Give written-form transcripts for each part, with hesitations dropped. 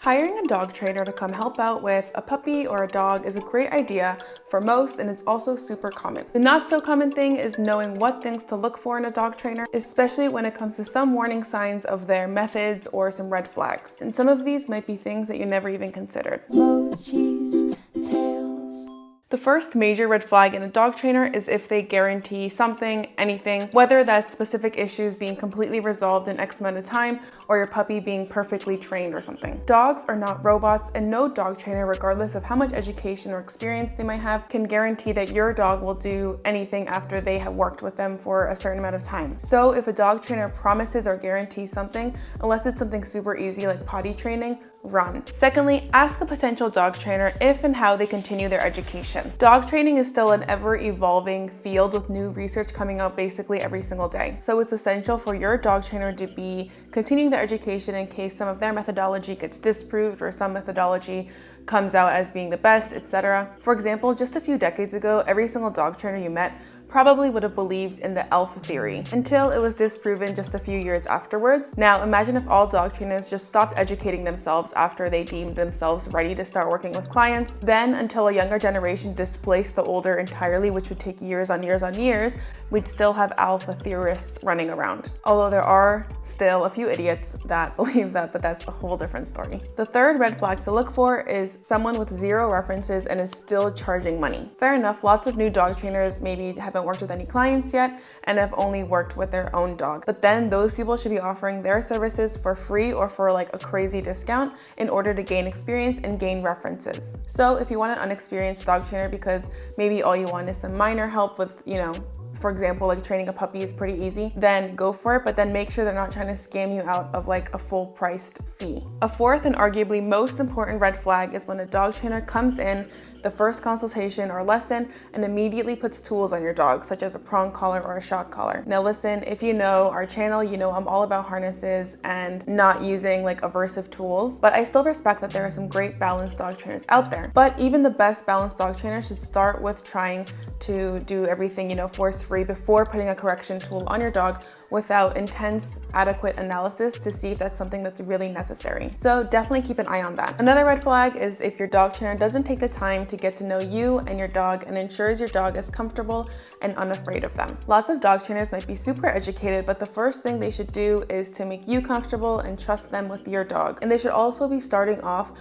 Hiring a dog trainer to come help out with a puppy or a dog is a great idea for most, and it's also super common. The not so common thing is knowing what things to look for in a dog trainer, especially when it comes to some warning signs of their methods or some red flags. And some of these might be things that you never even considered. The first major red flag in a dog trainer is if they guarantee something, anything, whether that's specific issues being completely resolved in X amount of time or your puppy being perfectly trained or something. Dogs are not robots, and no dog trainer, regardless of how much education or experience they might have, can guarantee that your dog will do anything after they have worked with them for a certain amount of time. So if a dog trainer promises or guarantees something, unless it's something super easy like potty training, run. Secondly, ask a potential dog trainer if and how they continue their education. Dog training is still an ever-evolving field with new research coming out basically every single day. So it's essential for your dog trainer to be continuing their education in case some of their methodology gets disproved or some methodology comes out as being the best, etc. For example, just a few decades ago, every single dog trainer you met probably would have believed in the alpha theory until it was disproven just a few years afterwards. Now, imagine if all dog trainers just stopped educating themselves after they deemed themselves ready to start working with clients. Then, until a younger generation displaced the older entirely, which would take years on years on years, we'd still have alpha theorists running around. Although there are still a few idiots that believe that, but that's a whole different story. The third red flag to look for is someone with zero references and is still charging money. Fair enough, lots of new dog trainers maybe haven't worked with any clients yet and have only worked with their own dog. But then those people should be offering their services for free or for like a crazy discount in order to gain experience and gain references. So if you want an unexperienced dog trainer because maybe all you want is some minor help with, for example, like training a puppy is pretty easy, then go for it, but then make sure they're not trying to scam you out of like a full priced fee. A fourth and arguably most important red flag is when a dog trainer comes in the first consultation or lesson and immediately puts tools on your dog, such as a prong collar or a shock collar. Now listen, if you know our channel, you know I'm all about harnesses and not using like aversive tools, but I still respect that there are some great balanced dog trainers out there. But even the best balanced dog trainers should start with trying to do everything, force-free before putting a correction tool on your dog without intense, adequate analysis to see if that's something that's really necessary. So definitely keep an eye on that. Another red flag is if your dog trainer doesn't take the time to get to know you and your dog and ensures your dog is comfortable and unafraid of them. Lots of dog trainers might be super educated, but the first thing they should do is to make you comfortable and trust them with your dog. And they should also be starting off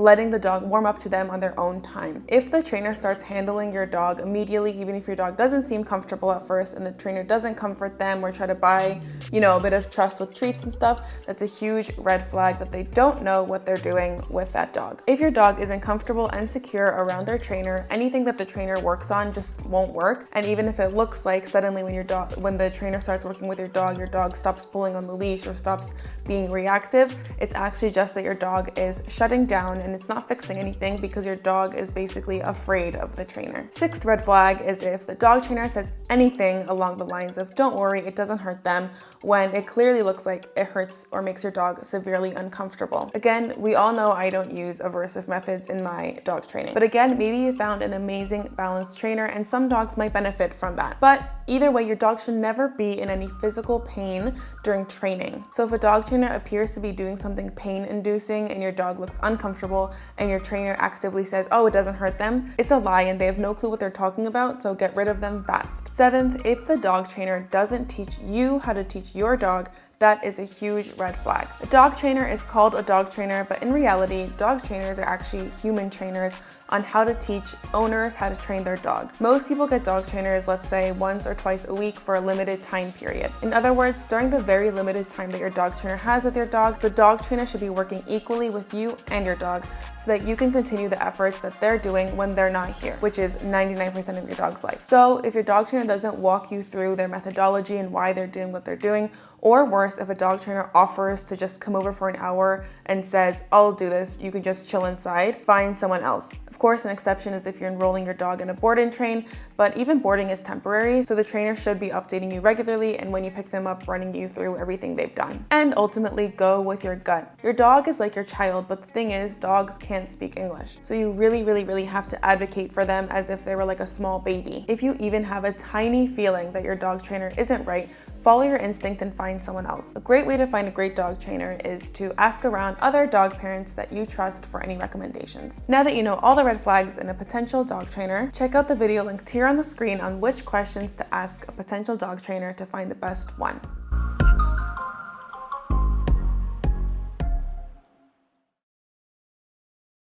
letting the dog warm up to them on their own time. If the trainer starts handling your dog immediately, even if your dog doesn't seem comfortable at first and the trainer doesn't comfort them or try to buy, a bit of trust with treats and stuff, that's a huge red flag that they don't know what they're doing with that dog. If your dog isn't comfortable and secure around their trainer, anything that the trainer works on just won't work. And even if it looks like suddenly when the trainer starts working with your dog stops pulling on the leash or stops being reactive, it's actually just that your dog is shutting down and it's not fixing anything because your dog is basically afraid of the trainer. Sixth red flag is if the dog trainer says anything along the lines of, "Don't worry, it doesn't hurt them," when it clearly looks like it hurts or makes your dog severely uncomfortable. Again, we all know I don't use aversive methods in my dog training. But again, maybe you found an amazing balanced trainer and some dogs might benefit from that. But either way, your dog should never be in any physical pain during training. So if a dog trainer appears to be doing something pain-inducing and your dog looks uncomfortable and your trainer actively says, "Oh, it doesn't hurt them," it's a lie and they have no clue what they're talking about, so get rid of them fast. Seventh, if the dog trainer doesn't teach you how to teach your dog, that is a huge red flag. A dog trainer is called a dog trainer, but in reality, dog trainers are actually human trainers on how to teach owners how to train their dog. Most people get dog trainers, let's say, once or twice a week for a limited time period. In other words, during the very limited time that your dog trainer has with your dog, the dog trainer should be working equally with you and your dog so that you can continue the efforts that they're doing when they're not here, which is 99% of your dog's life. So if your dog trainer doesn't walk you through their methodology and why they're doing what they're doing, or worse, if a dog trainer offers to just come over for an hour and says, "I'll do this, you can just chill inside," find someone else. Of course, an exception is if you're enrolling your dog in a board and train, but even boarding is temporary, so the trainer should be updating you regularly and when you pick them up, running you through everything they've done. And ultimately, go with your gut. Your dog is like your child, but the thing is, dogs can't speak English. So you really have to advocate for them as if they were like a small baby. If you even have a tiny feeling that your dog trainer isn't right, follow your instinct and find someone else. A great way to find a great dog trainer is to ask around other dog parents that you trust for any recommendations. Now that you know all the red flags in a potential dog trainer, check out the video linked here on the screen on which questions to ask a potential dog trainer to find the best one.